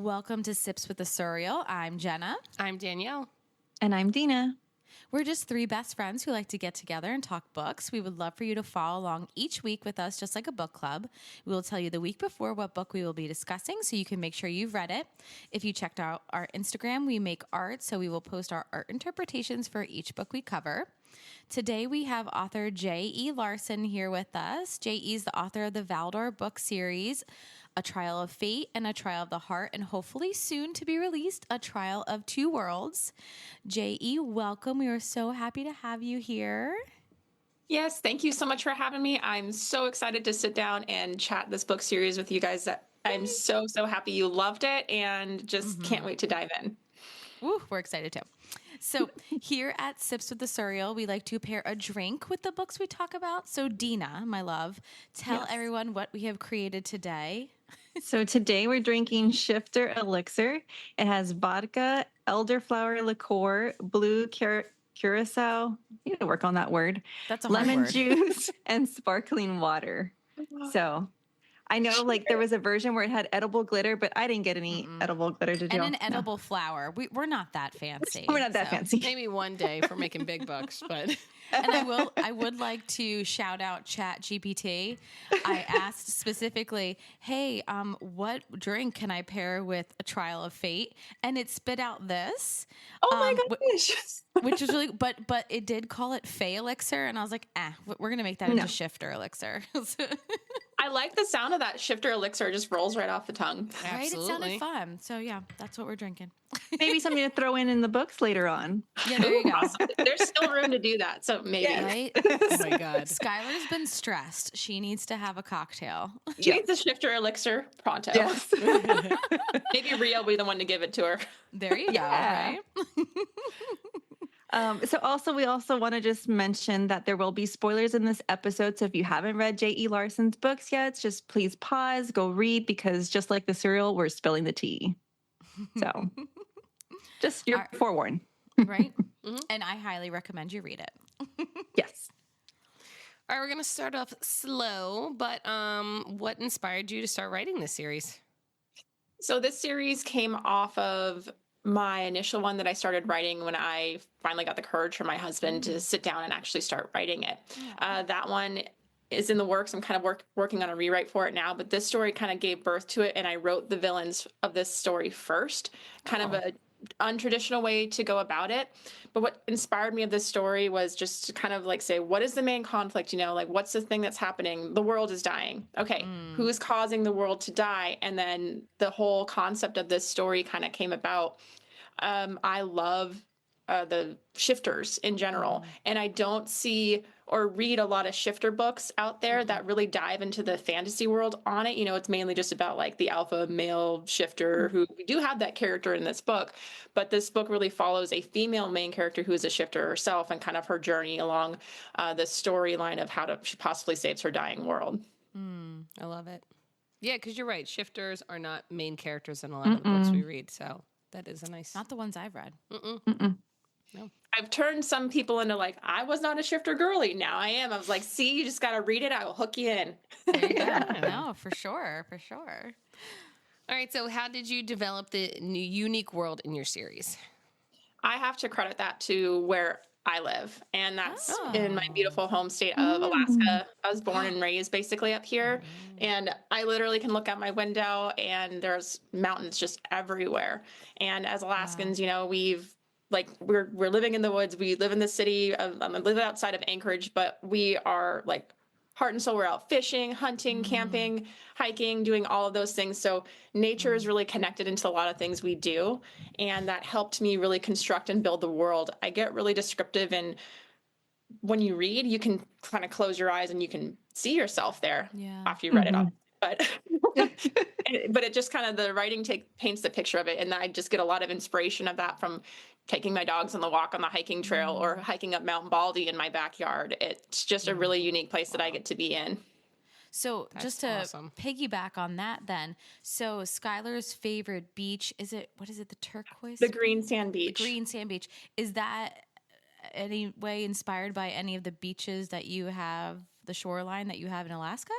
Welcome to Sips with the Suriel. I'm Jenna. I'm Danielle. And I'm Dina. We're just three best friends who like to get together and talk books. We would love for you to follow along each week with us, just like a book club. We will tell you the week before what book we will be discussing, so you can make sure you've read it. If you checked out our Instagram, we make art, so we will post our art interpretations for each book we cover. Today we have author J.E. Larson here with us. J.E. is the author of the Valdor book series, A Trial of Fate and A Trial of the Heart, and hopefully soon to be released, A Trial of Two Worlds. J.E., welcome. We are so happy to have you here. Yes, thank you so much for having me. I'm so excited to sit down and chat this book series with you guys. I'm so happy you loved it and just can't wait to dive in. Woo, we're excited too. So here at Sips with the Suriel, we like to pair a drink with the books we talk about. So Dina, my love, tell everyone what we have created today. So today we're drinking Shifter Elixir. It has vodka, elderflower liqueur, blue curacao, you need to work on that word, That's a hard lemon word. juice, and sparkling water. So I know there was a version where it had edible glitter, but I didn't get any edible glitter to do. And an edible flower. We're not that fancy. We're not that fancy. Maybe one day for making big bucks, but... And I would like to shout out ChatGPT. I asked specifically, hey, what drink can I pair with A Trial of Fate? And it spit out this. Oh my gosh. Which is really, but it did call it Fey Elixir. And I was like, we're going to make that into Shifter Elixir. I like the sound of that Shifter Elixir. It just rolls right off the tongue. Right? It Absolutely. sounded fun. So yeah, that's what we're drinking. Maybe something to throw in the books later on. Yeah, there you go. There's still room to do that, so maybe. Right? Oh my God. Skylar's been stressed. She needs to have a cocktail. She needs a Shifter Elixir pronto. Yes. Maybe Rio will be the one to give it to her. There you go, Yeah. right? So we also want to just mention that there will be spoilers in this episode. So if you haven't read J.E. Larson's books yet, just please pause, go read, because just like the Suriel, we're spilling the tea. So just you're forewarned. Right? And I highly recommend you read it. Yes. All right, we're going to start off slow, but what inspired you to start writing this series? So this series came off of my initial one that I started writing when I finally got the courage from my husband to sit down and actually start writing it. That one is in the works. I'm kind of working on a rewrite for it now, but this story kind of gave birth to it, and I wrote the villains of this story first, kind of a untraditional way to go about it. But what inspired me of this story was just to kind of say, what is the main conflict? What's the thing that's happening? The world is dying. Okay, who's causing the world to die? And then the whole concept of this story kind of came about. I love the shifters in general, and I don't see or read a lot of shifter books out there that really dive into the fantasy world on it. It's mainly just about the alpha male shifter, who we do have that character in this book, but this book really follows a female main character who is a shifter herself and kind of her journey along the storyline of how she possibly saves her dying world. I love it. Yeah, because you're right. Shifters are not main characters in a lot of the books we read, so that is a nice... Not the ones I've read. No. I've turned some people into I was not a shifter girly. Now I am. I was see, you just got to read it. I will hook you in. Yeah, no, for sure. For sure. All right, so how did you develop the new unique world in your series? I have to credit that to where I live, and that's in my beautiful home state of Alaska. I was born and raised basically up here, and I literally can look out my window and there's mountains just everywhere. And as Alaskans, we've we're living in the woods. We live in the city. I live outside of Anchorage, but we are heart and soul. We're out fishing, hunting, camping, hiking, doing all of those things. So nature is really connected into a lot of things we do. And that helped me really construct and build the world. I get really descriptive, and when you read, you can kind of close your eyes and you can see yourself there after you read it on. But it just kind of, the writing paints the picture of it. And I just get a lot of inspiration of that from taking my dogs on the walk on the hiking trail or hiking up Mount Baldy in my backyard. It's just a really unique place that I get to be in. So just to piggyback on that then, so Skylar's favorite beach, what is it, the turquoise? The green sand beach. The green sand beach. Is that any way inspired by any of the beaches that you have, the shoreline that you have in Alaska?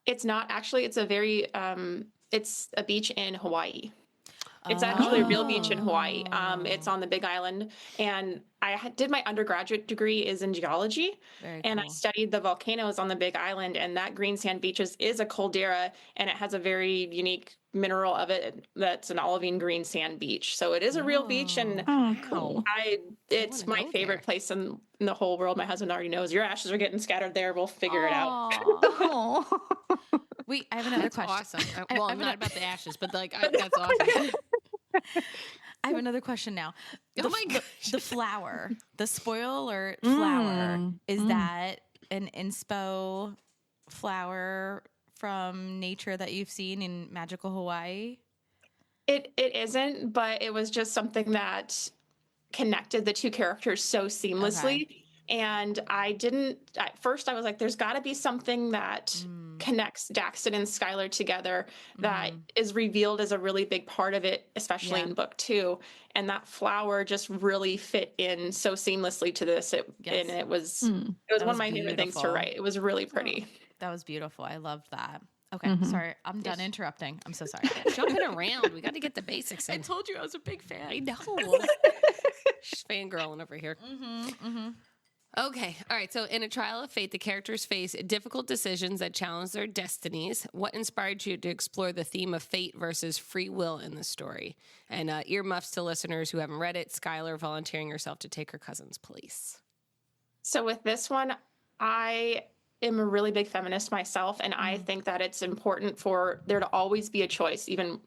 It's not actually. It's a very, it's a beach in Hawaii. It's actually a real beach in Hawaii. It's on the Big Island, and did my undergraduate degree is in geology, and I studied the volcanoes on the Big Island. And that green sand beaches is a caldera, and it has a very unique mineral of it that's an olivine green sand beach. So it is a real beach, and Cool. it's my favorite place in the whole world. My husband already knows your ashes are getting scattered there. We'll figure it out. Oh. Wait, I have another That's question. awesome. Well, not about the ashes, but like that's awesome. I have another question now. Oh my gosh. The flower, the spoiler flower, is that an inspo flower from nature that you've seen in magical Hawaii? It isn't, but it was just something that connected the two characters so seamlessly. Okay. And at first I was like, there's got to be something that connects Daxton and Skylar together that is revealed as a really big part of it, especially in book 2. And that flower just really fit in so seamlessly to this. And it was one of my favorite things to write. It was really pretty. That was beautiful. I loved that. Okay, sorry. I'm done interrupting. I'm so sorry. Jumping around. We got to get the basics in. I told you I was a big fan. I know. She's fangirling over here. Okay. All right. So in A Trial of Fate, the characters face difficult decisions that challenge their destinies. What inspired you to explore the theme of fate versus free will in the story? And earmuffs to listeners who haven't read it. Skylar volunteering herself to take her cousin's place. So with this one, I am a really big feminist myself, and I think that it's important for there to always be a choice, even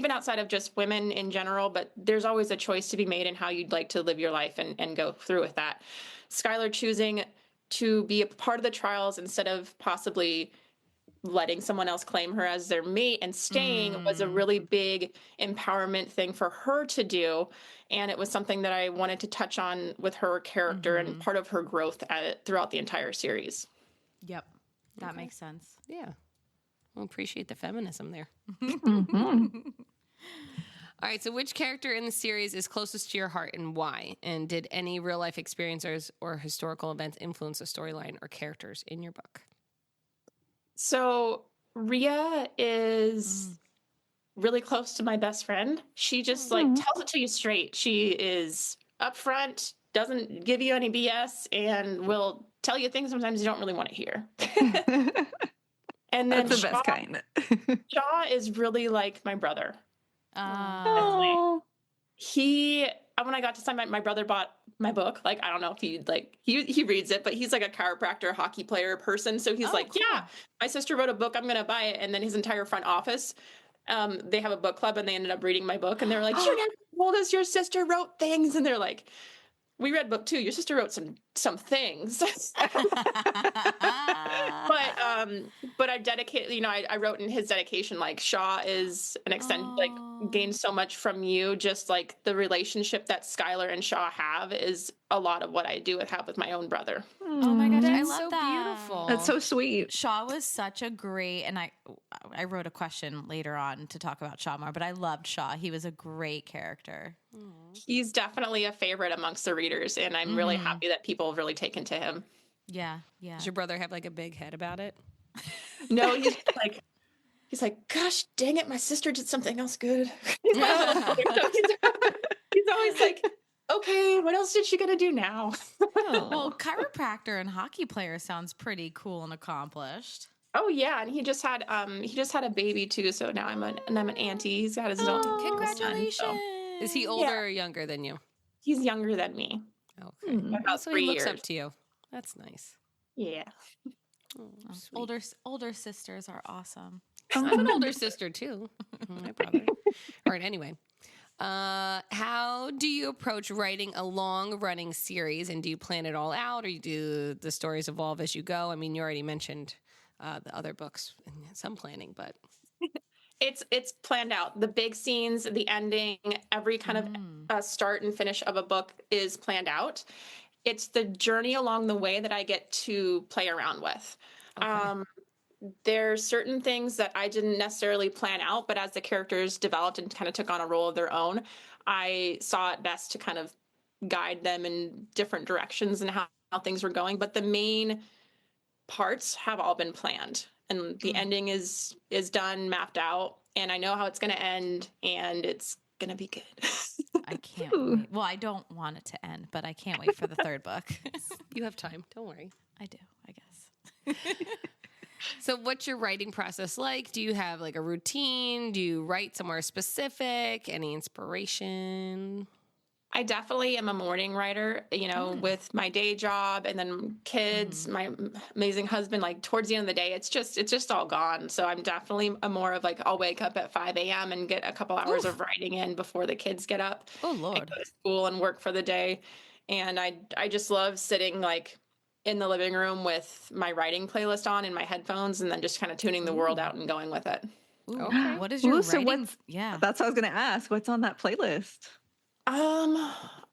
outside of just women in general, but there's always a choice to be made in how you'd like to live your life and go through with that. Skylar choosing to be a part of the trials instead of possibly letting someone else claim her as their mate and staying was a really big empowerment thing for her to do. And it was something that I wanted to touch on with her character and part of her growth throughout the entire series. Yep. That makes sense. Yeah. We'll appreciate the feminism there. All right. So which character in the series is closest to your heart and why? And did any real life experiences or historical events influence the storyline or characters in your book? So Rhea is really close to my best friend. She just tells it to you straight. She is upfront, doesn't give you any BS, and will tell you things sometimes you don't really want to hear. And then That's the best kind. Shaw is really like my brother. Oh. When I got to sign my brother bought my book. Like, I don't know if he reads it, but he's like a chiropractor, hockey player person. So he's cool. Yeah, my sister wrote a book. I'm going to buy it. And then his entire front office, they have a book club and they ended up reading my book. And they were like, you never told us your sister wrote things. And they're like, we read book 2. Your sister wrote some things. But I dedicate, I wrote in his dedication, like Shaw is an extent, gains so much from you. Just like the relationship that Skylar and Shaw have is a lot of what I have with my own brother. Oh my gosh, I love so that. beautiful. That's so sweet. Shaw was such a great, and I wrote a question later on to talk about Shaw more, but I loved Shaw. He was a great character. He's definitely a favorite amongst the readers, and I'm really happy that people have really taken to him. Yeah. Does your brother have like a big head about it? No, he's like, gosh, dang it, my sister did something else good. He's always like, okay, what else did she gonna do now? Well, chiropractor and hockey player sounds pretty cool and accomplished. Oh yeah, and he just had a baby too. So now I'm an auntie. He's got his own. Congratulations! Son, so. Is he older or younger than you? He's younger than me. Okay, about so 3 he looks years. up to you. That's nice. Yeah. Older sisters are awesome. I have an older sister too. My brother. All right. Anyway, how do you approach writing a long-running series, and do you plan it all out, or you do the stories evolve as you go? I mean, you already mentioned the other books and some planning, but It's planned out. The big scenes, the ending, every kind of start and finish of a book is planned out. It's the journey along the way that I get to play around with. Okay. There's certain things that I didn't necessarily plan out, but as the characters developed and kind of took on a role of their own, I saw it best to kind of guide them in different directions and how things were going. But the main parts have all been planned, and the ending is done, mapped out, and I know how it's going to end, and it's gonna be good. I can't wait. Well, I don't want it to end, but I can't wait for the third book. You have time. Don't worry. I do, I guess. So what's your writing process like? Do you have like a routine? Do you write somewhere specific? Any inspiration? I definitely am a morning writer, you know, with my day job and then kids, my amazing husband, like towards the end of the day, it's just all gone. So I'm definitely a more of like, I'll wake up at 5 a.m. and get a couple hours of writing in before the kids get up. Oh, And Lord. go to school and work for the day. And I just love sitting like in the living room with my writing playlist on in my headphones and then just kind of tuning the world out and going with it. Ooh, Okay. what is your Ooh, so writing? what's- Yeah. That's what I was going to ask. What's on that playlist?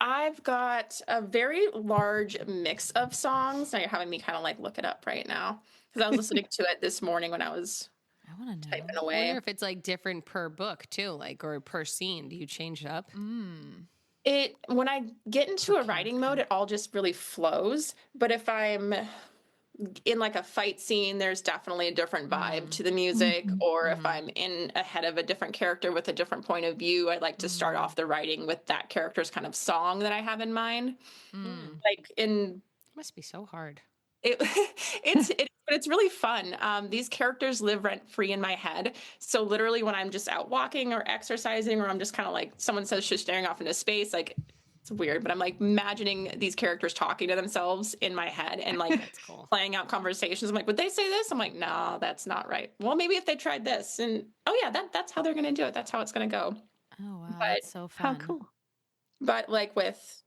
I've got a very large mix of songs. Now you're having me kind of like look it up right now because I was listening to it this morning when I was I want to know. typing I away. wonder if it's like different per book too, like or per scene. Do you change it up? It when I get into a writing mode, it all just really flows. But if I'm in like a fight scene, there's definitely a different vibe to the music. Or if I'm in ahead of a different character with a different point of view, I like to start off the writing with that character's kind of song that I have in mind. Like in Must be so hard. it, but it's really fun. These characters live rent free in my head. So literally, when I'm just out walking or exercising, or I'm just kind of like someone says she's staring off into space, like it's weird, but I'm like imagining these characters talking to themselves in my head and like That's cool. playing out conversations. I'm like, would they say this? I'm like, no, that's not right. Well, maybe if they tried this, and oh yeah, that's how they're gonna do it. That's how it's gonna go. Oh, wow. But That's so fun. How cool. But like with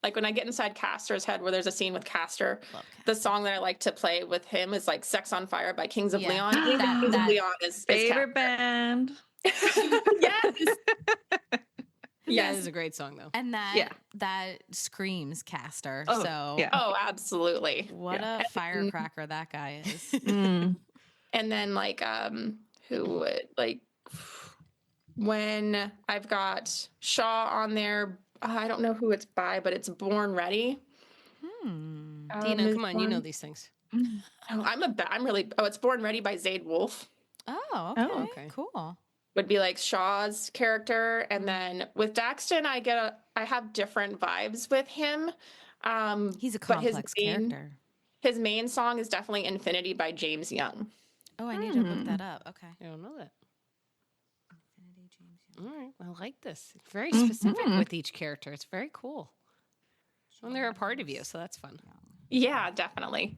like when I get inside Castor's head where there's a scene with Castor, Love the song that I like to play with him is like Sex on Fire by Kings of Yeah. Leon. That- Kings that- of Leon is Favorite band. yes. Yeah, Yes. it's a great song though. And that screams Caster. Oh, so yeah. Oh, absolutely. what a firecracker that guy is. Mm. And then like who would like when I've got Shaw on there, I don't know who it's by, but it's Born Ready. Dina, Is come on, you know Born- these things. Oh, it's Born Ready by Zayd Wolf. Oh, okay. Oh, okay. Cool. Would be like Shaw's character, and then with Daxton, I have different vibes with him. He's a but his complex main- character. His main song is definitely Infinity by James Young. Oh, I need to look that up. Okay. I don't know that. All right, I like this. It's very specific with each character. It's very cool. And they're a part of you, so that's fun. Yeah, definitely.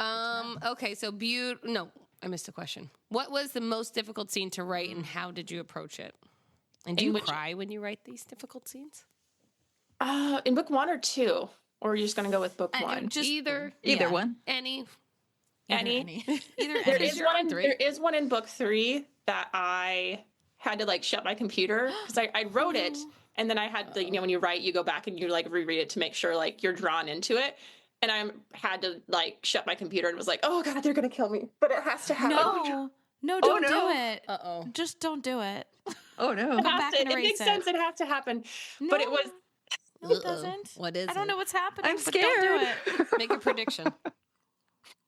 Okay. Okay, so no, I missed a question. What was the most difficult scene to write and how did you approach it? And do you cry when you write these difficult scenes? In book 1 or 2, or are you just gonna go with book And 1? just Either Either one. any. Any? Either There any. is you're on one. 3. There is one in book 3 that I had to like shut my computer because I wrote it, and then I had to, when you write, you go back and you like reread it to make sure like you're drawn into it. And I had to like shut my computer and was like, oh god, they're gonna kill me. But it has to happen. No, don't no. do it. Uh-oh. Just don't do it. Oh no. It, has back to- and it erase makes it. sense. It has to happen. But it was No, it doesn't. What is I don't it? know what's happening. I'm but don't do scared. it. Make a prediction.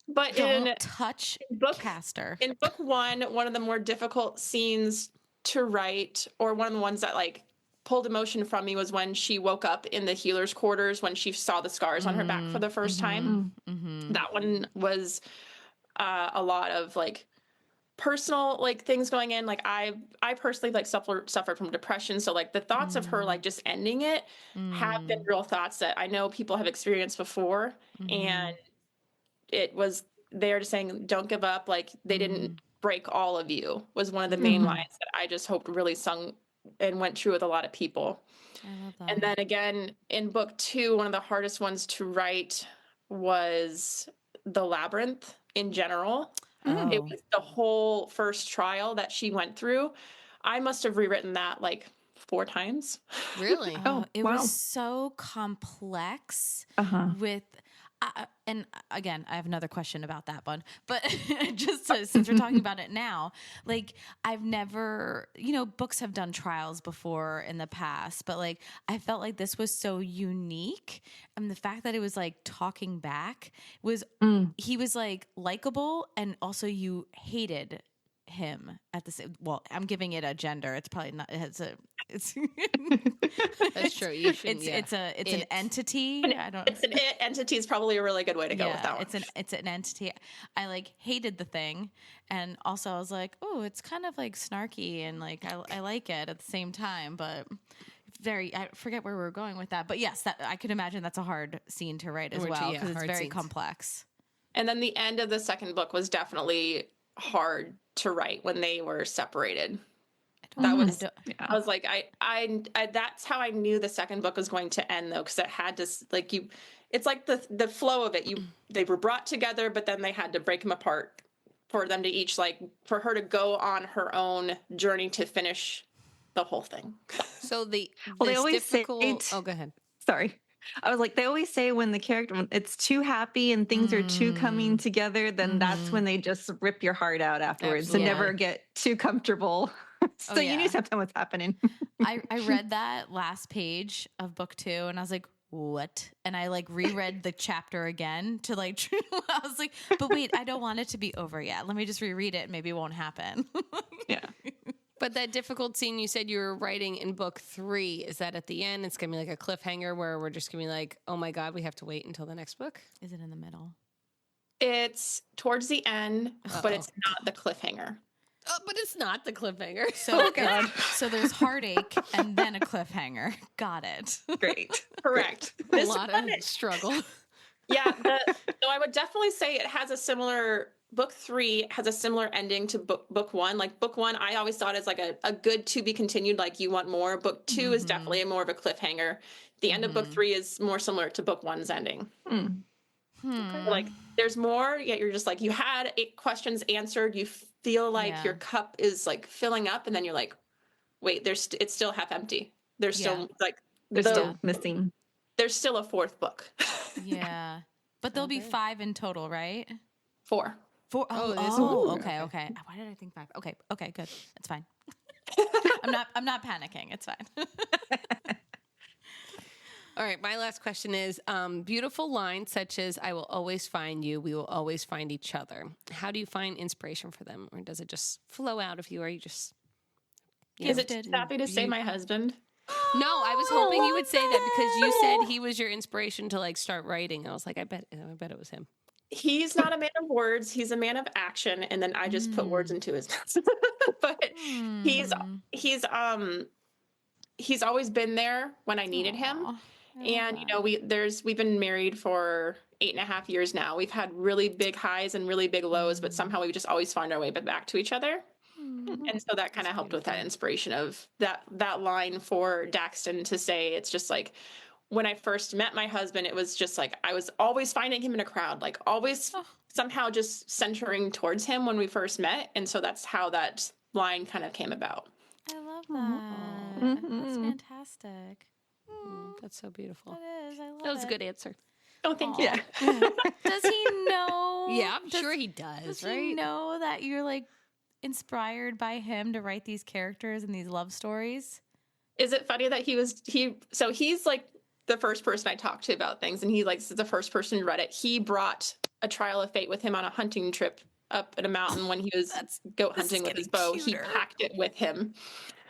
but Don't in touch book Caster. in book 1, one of the more difficult scenes to write, or one of the ones that like pulled emotion from me, was when she woke up in the healer's quarters when she saw the scars on her back for the first time. That one was a lot of like personal like things going in. Like I personally like suffered from depression, so like the thoughts of her like just ending it have been real thoughts that I know people have experienced before. And it was, they're just saying don't give up, like they didn't break all of you, was one of the main lines that I just hoped really sung and went true with a lot of people. I love that. And then again in book 2, one of the hardest ones to write was the labyrinth in general. It Oh. was the whole first trial that she went through. I must have rewritten that like 4 times. Really? Oh, It wow. was so complex with, and again, I have another question about that one, but just since we're talking about it now, like I've never, books have done trials before in the past, but like I felt like this was so unique. And the fact that it was like talking back was, he was like likable and also you hated him at the same. Well, I'm giving it a gender. It's probably not. It's That's true. You shouldn't. it's an entity. I don't. It's an it entity is probably a really good way to go with that one. It's an entity. I like hated the thing, and also I was like, oh, it's kind of like snarky and like I like it at the same time, but I forget where we were going with that. But yes, that I could imagine that's a hard scene to write as well because it's very complex. And then the end of the second book was definitely hard to write when they were separated. I was like, I that's how I knew the second book was going to end, though, because it had to, like, it's like the flow of it. They were brought together, but then they had to break them apart for them to each, like, for her to go on her own journey to finish the whole thing. So they always say, oh, go ahead. Sorry. I was like, they always say when it's too happy and things are too coming together, then that's when they just rip your heart out afterwards. Absolutely. And never get too comfortable. So you knew something was happening. I read that last page of book 2 and I was like, what? And I like reread the chapter again to like, I was like, but wait, I don't want it to be over yet. Let me just reread it. Maybe it won't happen. Yeah. But that difficult scene you said you were writing in book 3, is that at the end? It's going to be like a cliffhanger where we're just going to be like, oh my God, we have to wait until the next book? Is it in the middle? It's towards the end, but it's not the cliffhanger. Oh, but it's not the cliffhanger. So, so there's heartache and then a cliffhanger. Got it. Great. Correct. A lot of struggle. Yeah. So I would definitely say it has a similar, book 3 has a similar ending to book 1. Like book 1, I always thought as like a good to be continued, like you want more. Book 2 is definitely more of a cliffhanger. The end of book 3 is more similar to book 1's ending. Like there's more, yet you're just like, you had 8 questions answered. You feel like your cup is like filling up, and then you're like, wait, it's still half empty. There's still like, there's still missing. There's still a 4th book. Yeah. But there'll be 5 in total, right? 4. 4. Oh, okay. Why did I think 5? Okay, good. It's fine. I'm not panicking. It's fine. All right, my last question is, beautiful lines such as, I will always find you, we will always find each other. How do you find inspiration for them? Or does it just flow out of you? Or you just... Is it happy to say my husband? No, I was hoping you would say that because you said he was your inspiration to like start writing. I was like, I bet it was him. He's not a man of words. He's a man of action. And then I just put words into his mouth. But he's always been there when I needed him. And, you know, we've been married for 8.5 years now. We've had really big highs and really big lows, but somehow we just always find our way back to each other. And so that kind of helped with that inspiration of that line for Daxton to say, it's just like, when I first met my husband, it was just like, I was always finding him in a crowd, like always somehow just centering towards him when we first met. And so that's how that line kind of came about. I love that. That's fantastic. That's so beautiful. That is. I love it. That was a good answer. Oh, thank you. Does he know? Yeah, I'm sure he does. Does right? he know that you're like inspired by him to write these characters and these love stories? Is it funny that he's like the first person I talked to about things, and he likes the first person who read it. He brought A Trial of Fate with him on a hunting trip up at a mountain when he was goat hunting with his bow. Cuter. He packed it with him.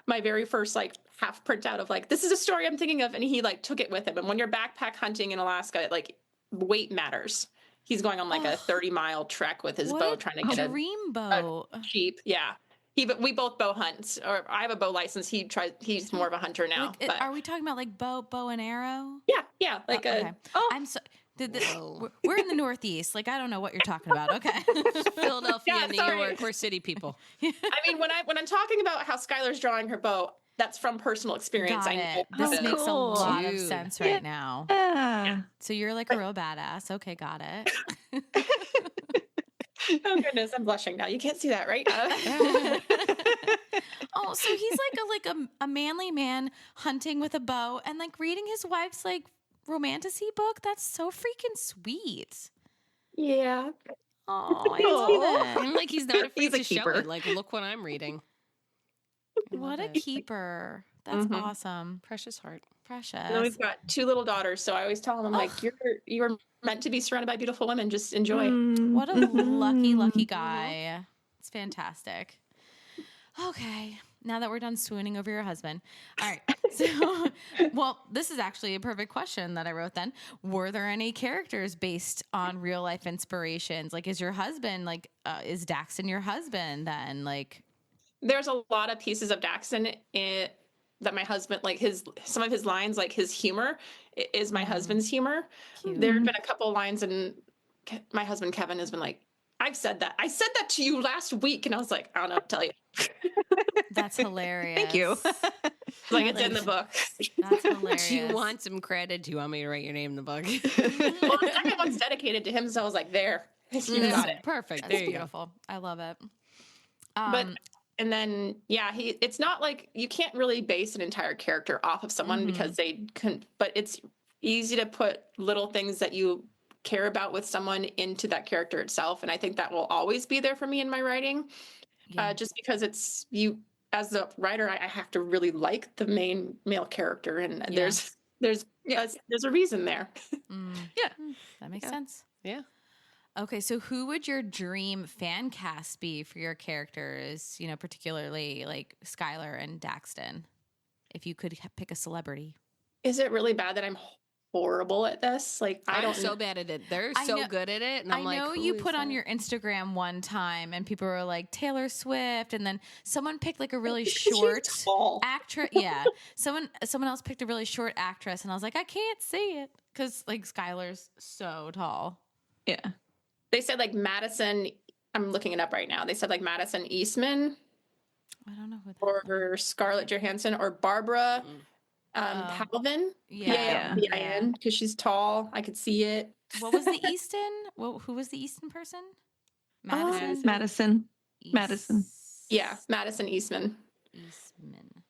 My very first like half printout of like, this is a story I'm thinking of, and he like took it with him. And when you're backpack hunting in Alaska, like weight matters. He's going on like a 30-mile trek with his bow trying to get dream bow. A sheep. Yeah. We both bow hunt, or I have a bow license. He's more of a hunter now. Like, but. Are we talking about like bow and arrow? Yeah. Like I'm so. We're in the Northeast. Like, I don't know what you're talking about. Okay. Philadelphia, New York, we're city people. I mean, when I'm talking about how Skylar's drawing her bow, that's from personal experience. Got it. This makes a lot of sense right now. Yeah. So you're like a real badass. Okay, got it. Oh goodness, I'm blushing now. You can't see that, right? Oh, so he's like a manly man hunting with a bow and like reading his wife's like romantasy book. That's so freaking sweet. Yeah. Oh, I love it. I'm like, he's not afraid He's a to show keeper. it. Like, look what I'm reading. What a keeper. That's awesome. Precious heart. Precious. And then we've got 2 little daughters, so I always tell them, I'm like, you're meant to be surrounded by beautiful women. Just enjoy. What a lucky guy. It's fantastic. Okay. Now that we're done swooning over your husband. All right. So, well, this is actually a perfect question that I wrote then. Were there any characters based on real life inspirations? Like, is your husband, like, is Daxton your husband then? Like, There's a lot of pieces of Daxton that my husband, like some of his lines, like his humor is my husband's humor. There have been a couple of lines and my husband, Kevin, has been like, I said that to you last week. And I was like, I don't know what to tell you. that's hilarious. Thank you. Like it's in the book. That's hilarious. Do you want some credit? Do you want me to write your name in the book? Well, the second one's dedicated to him. So I was like, there, you got it. Perfect. That's There you beautiful. I love it. But and then it's not like you can't really base an entire character off of someone because they can, but it's easy to put little things that you care about with someone into that character itself. And I think that will always be there for me in my writing. Just because it's you as the writer, I have to really like the main male character, and there's a reason there. That makes sense. Yeah. Okay, so who would your dream fan cast be for your characters, you know, particularly like Skylar and Daxton, if you could pick a celebrity? Is it really bad that I'm horrible at this? Like, I'm so bad at it. They're so good at it. And I'm like, I know who you is put on that? your Instagram one time and people were like Taylor Swift, and then someone picked like a really short actress. Yeah. Someone else picked a really short actress and I was like, I can't see it because like Skylar's so tall. Yeah. They said like Madison, I'm looking it up right now. They said like Madison Eastman I don't know who that or Scarlett Johansson or Barbara Palvin. Yeah. P-I-N, because she's tall. I could see it. What was the Easton? Who was the Easton person? Madison. Madison. Yeah, Madison Eastman. Eastman.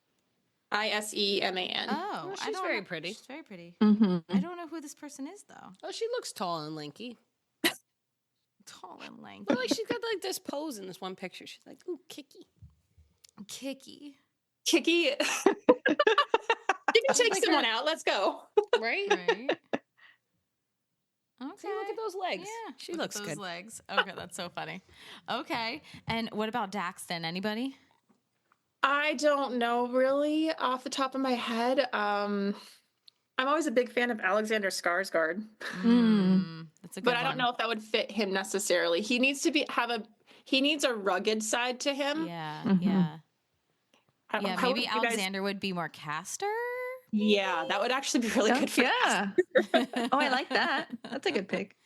Iseman. Oh, Well, I she's don't very know. pretty. She's very pretty. Mm-hmm. I don't know who this person is though. Oh, she looks tall and lanky. Tall and lanky. But like she's got like this pose in this one picture. She's like, ooh, kicky. Kicky. Kiki. You can take someone out. Let's go. Right? Right. Okay. See, look at those legs. Yeah, She look looks at those good. legs. Okay, that's so funny. Okay, and what about Daxton? Anybody? I don't know really off the top of my head. I'm always a big fan of Alexander Skarsgård, That's a good but I don't one. know if that would fit him necessarily. He needs to he needs a rugged side to him. Yeah, Mhm. yeah, yeah. How would Maybe you guys- Alexander would be more caster. Yeah, that would actually be really good for Yeah. Oh, I like that. That's a good pick.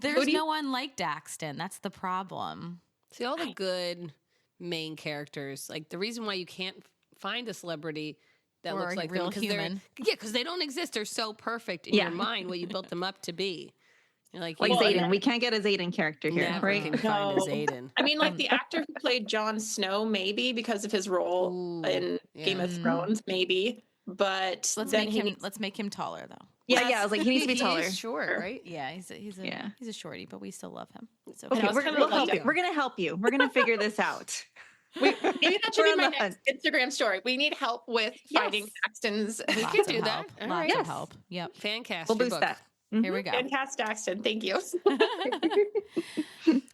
There's no one like Daxton. That's the problem. See, all the good main characters, like the reason why you can't find a celebrity that Or looks a like real them, 'cause human. because they don't exist. They're so perfect in Yeah. your mind what you built them up to be. You're like Like he's Zayden. We can't get a Zayden character here, never right? can find a No. Zayden. I mean, like the actor who played Jon Snow, maybe because of his role Ooh, in Game of Thrones, maybe. But Let's then make him taller though. Yeah, I was like, he needs to be He taller. is short, right? Yeah, he's a Yeah. he's a shorty, but we still love him. So Okay, I was kinda we'll like help you. that. We're gonna help you. We're gonna figure this out. maybe that should We're be on my the next Instagram story. We need help with finding Daxton's We Lots can of do that. help. All Lots right. of Yes. help. Yep. Fan cast. We'll your boost book. that. Here we go. and cast Daxton. Thank you.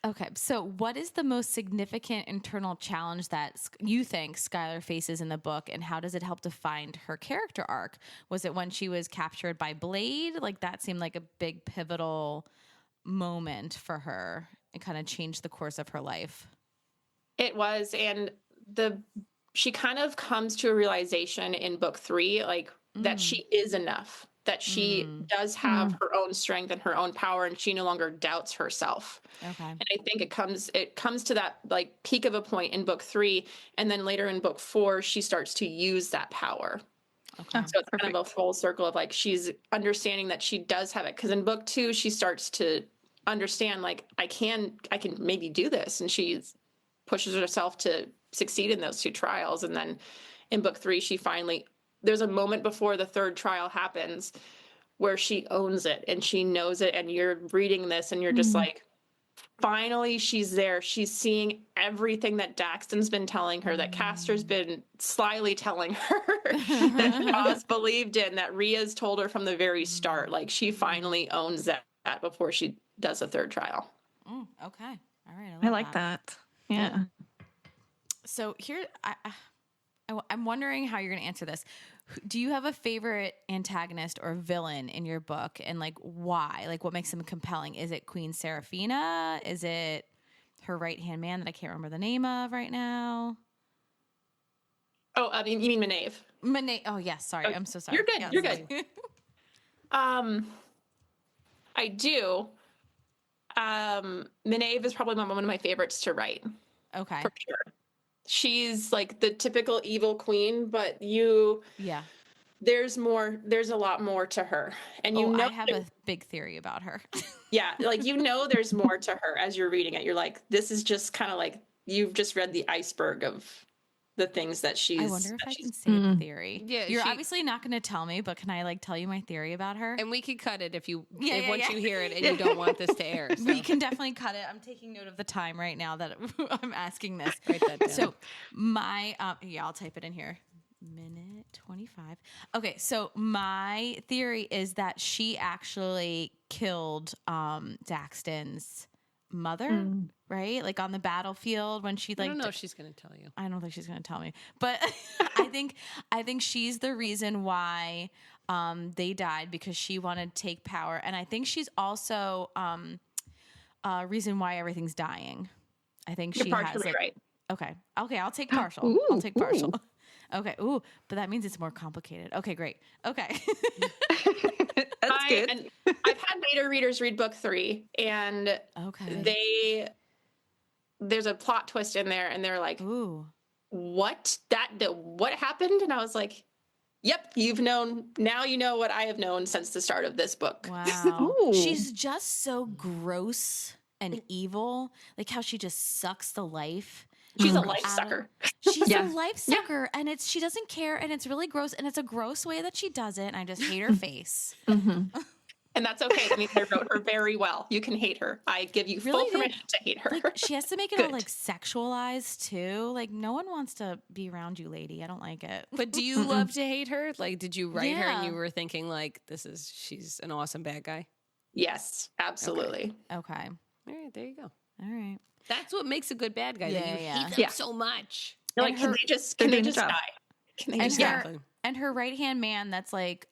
Okay, so what is the most significant internal challenge that you think Skylar faces in the book, and how does it help define her character arc? Was it when she was captured by Blade? Like that seemed like a big pivotal moment for her. It kind of changed the course of her life. It was, and she kind of comes to a realization in book 3, like that she is enough, that she does have her own strength and her own power, and she no longer doubts herself. Okay. And I think it comes to that like peak of a point in book 3, and then later in book 4, she starts to use that power. Okay. So it's kind of a full circle of like she's understanding that she does have it, because in book 2 she starts to understand like I can maybe do this, and she pushes herself to succeed in those 2 trials. And then in book 3 there's a moment before the 3rd trial happens where she owns it and she knows it, and you're reading this and you're just like, finally she's there. She's seeing everything that Daxton's been telling her, that Castor's been slyly telling her, that Shaw's believed in, that Ria's told her from the very start. Like she finally owns that before she does a 3rd trial. Okay. All right. I like that. Yeah. So here, I'm wondering how you're going to answer this. Do you have a favorite antagonist or villain in your book, and like why? Like what makes them compelling? Is it Queen Seraphina? Is it her right-hand man that I can't remember the name of right now? Oh, I mean, you mean Maeve? Maeve. Oh yes, sorry. I'm so sorry. You're good. Yes. You're good. I do. Maeve is probably one of my favorites to write. Okay. For sure. She's like the typical evil queen, but Yeah. there's a lot more to her. And I have a big theory about her. yeah, like there's more to her as you're reading it. You're like, this is just kind of like you've just read the iceberg of the things that she's. I wonder if I can say the theory. Yeah, you're obviously not going to tell me, but can I like tell you my theory about her? And we could cut it if once yeah. you hear it and you don't want this to air. So. We can definitely cut it. I'm taking note of the time right now that I'm asking this. Write that down. So my I'll type it in here. Minute 25. Okay, so my theory is that she actually killed Daxton's mother, right? Like on the battlefield when she like. I don't know if she's going to tell you. I don't think she's going to tell me, but I think she's the reason why they died, because she wanted to take power, and I think she's also reason why everything's dying. I think You're she partially has like, right. Okay, I'll take partial. I'll take partial. Okay. Ooh, but that means it's more complicated. Okay, great. Okay. That's good. And I've had beta readers read book 3, and there's a plot twist in there, and they're like, Ooh. what happened? And I was like, yep, now you know what I have known since the start of this book. Wow. Ooh. She's just so gross and evil. Like how she just sucks the life. She's a life sucker. She's a life sucker, and she doesn't care, and it's really gross, and it's a gross way that she does it, and I just hate her face. And that's okay. That means I wrote her very well. You can hate her. I give you full permission to hate her. Like she has to make it all like sexualized too. Like no one wants to be around you, lady. I don't like it. But do you love to hate her? Like, did you write her and you were thinking like, she's an awesome bad guy? Yes, absolutely. Okay. All right, there you go. All right. That's what makes a good bad guy. That you hate them so much. You're like, can they just die? Can they just die? And her right hand man that's like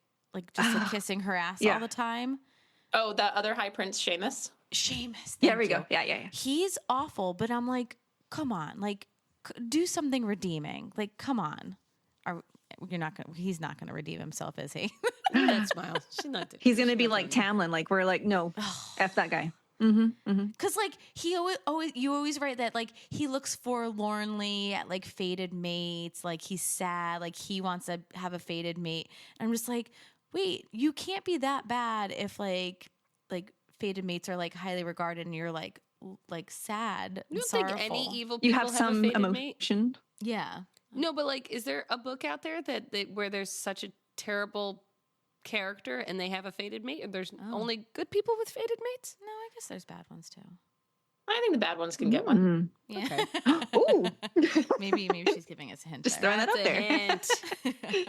just like kissing her ass all the time. Oh, the other High Prince, Seamus. There we go. Yeah. He's awful, but I'm like, come on, like do something redeeming. Like, come on. He's not gonna redeem himself, is he? That smile. He's gonna be like Tamlin. Like we're like, no, F that guy. Because like you always write that like he looks forlornly at like fated mates, like he's sad, like he wants to have a fated mate. And I'm just like, wait, you can't be that bad if like fated mates are like highly regarded and you're like sad. You don't sorrowful. think any evil people You have some a fated emotion. Mate? Yeah. No, but like, is there a book out there that where there's such a terrible character and they have a fated mate, or there's only good people with fated mates? No, I guess there's bad ones too. I think the bad ones can get one. Yeah. Okay. Ooh. maybe she's giving us a hint. Just there. throwing that out That's a there.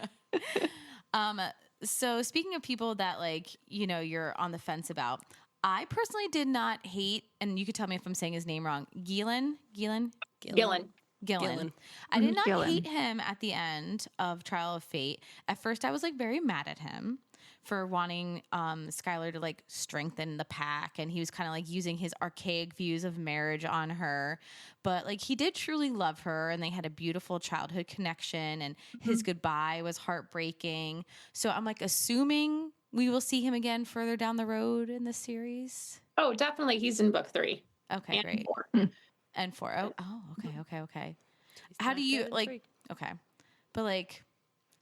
hint. So speaking of people that like, you're on the fence about, I personally did not hate, and you could tell me if I'm saying his name wrong, Gillen. I did not hate him at the end of Trial of Fate. At first, I was like very mad at him for wanting Skylar to like strengthen the pack, and he was kind of like using his archaic views of marriage on her. But like he did truly love her, and they had a beautiful childhood connection, and his goodbye was heartbreaking. So I'm like assuming we will see him again further down the road in this series. Oh, definitely. He's in book 3. Okay, and great. 4. And 4. Okay. How do you like? Okay, but like,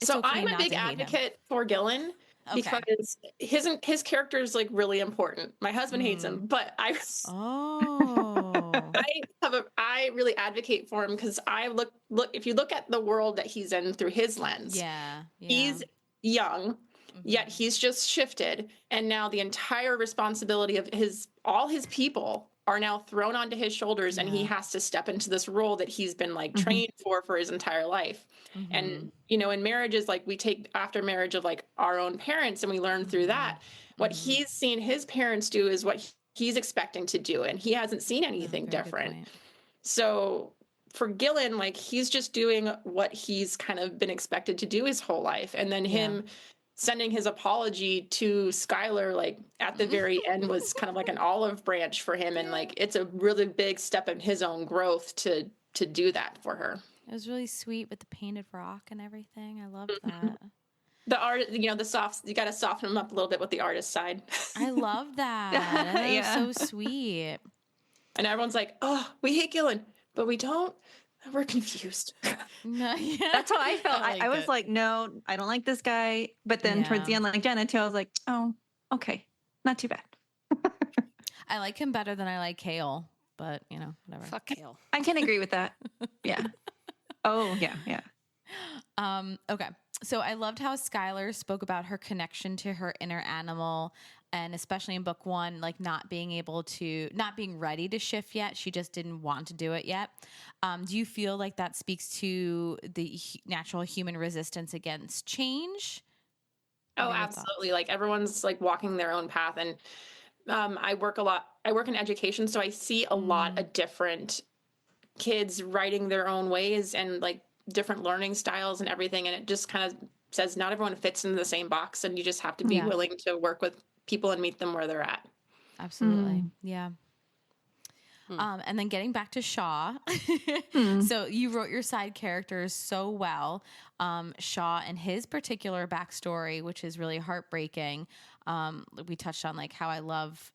it's so okay I'm a not big to hate him. advocate for Gillen because his character is like really important. My husband hates him, but I really advocate for him because I look if you look at the world that he's in through his lens, he's young. Yet he's just shifted, and now the entire responsibility of all his people are now thrown onto his shoulders, and he has to step into this role that he's been like trained for his entire life. And in marriages, like we take after marriage of like our own parents, and we learn through that. What he's seen his parents do is what he's expecting to do, and he hasn't seen anything different. So for Gillen, like he's just doing what he's kind of been expected to do his whole life. And then him sending his apology to Skylar, like at the very end, was kind of like an olive branch for him. And like, it's a really big step in his own growth to do that for her. It was really sweet with the painted rock and everything. I loved that. The art, you know, you got to soften him up a little bit with the artist side. I love that. That was so sweet. And everyone's like, oh, we hate Gillen, but we don't. We're confused. No, That's how I felt. I was like, no, I don't like this guy. But then towards the end, like Jenna too, I was like, oh, okay. Not too bad. I like him better than I like Kale, but you know, whatever. Fuck Kale. I can agree with that. Yeah. Oh, yeah. Okay. So I loved how Skylar spoke about her connection to her inner animal, and especially in book 1, like not being ready to shift yet. She just didn't want to do it yet. Do you feel like that speaks to the natural human resistance against change? Oh, absolutely. Like everyone's like walking their own path. And I work in education. So I see a lot of different kids writing their own ways and like different learning styles and everything. And it just kind of says not everyone fits into the same box, and you just have to be willing to work with people and meet them where they're at. Absolutely. Yeah. And then getting back to Shaw. So you wrote your side characters so well. Shaw and his particular backstory, which is really heartbreaking. We touched on like how I love